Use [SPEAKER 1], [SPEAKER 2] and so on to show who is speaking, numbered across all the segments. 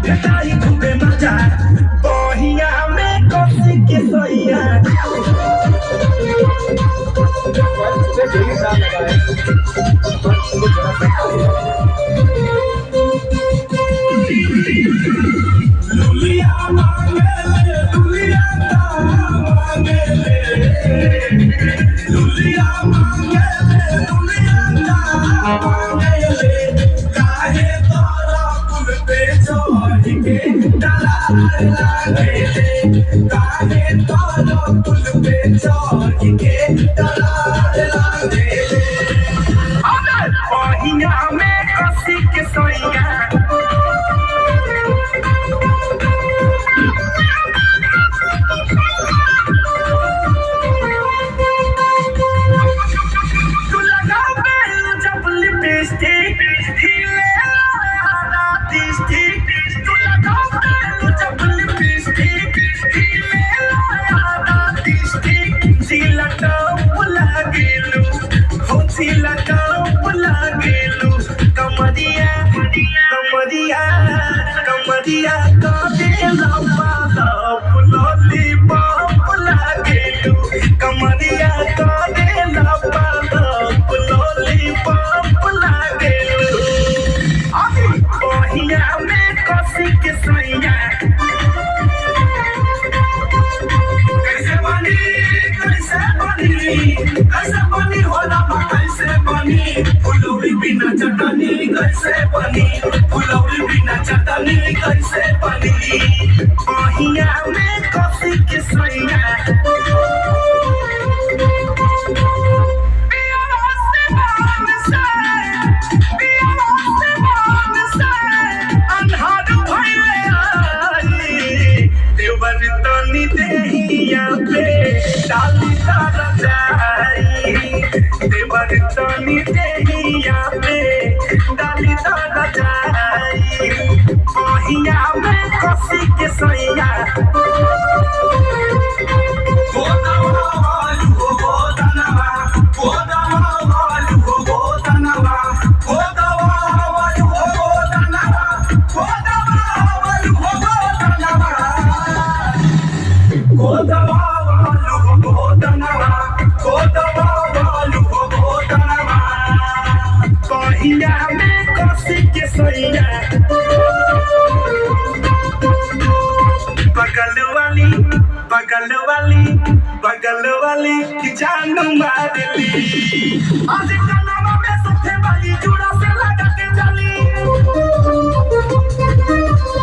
[SPEAKER 1] भेटाई खूबे मजा बहिया में कसी के सैया लुलिया मांगे ले लुलिया मांगे ले लुलिया मांगे ले लुलिया मांगे ले काहे तोरा पुल पे चढ़ के डाला लागे ले काहे तोरा पुल पे चढ़ के डाला लागे ले बहिया में कसी के सैया कमरिया काटे लंबा लॉलीपॉप लागेलू कमरिया काटे लंबा लॉलीपॉप लागेलू बहिया में कसी के सैया कैसे बनी होला कैसे बनी फुलौरी बिना चटनी कैसे बनी फुलौरी बिना चटनी कैसे बनी बहिया में कसी के सैया डाली तारा जाई देवर तनी देहिया पे डाली तारा जाई बहिया में कसी के सैया बहिया में कसी के सैया बगल वाली जान मारली आज कलमा में सोथे वाली जुड़ा से लगा के चली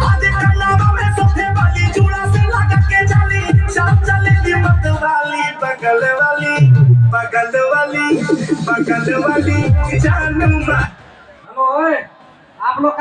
[SPEAKER 1] आज कलमा में सोथे वाली जुड़ा से लगा के चली सब चलेगी मत वाली बगल वाली जान मार।
[SPEAKER 2] हेलो, आप लोग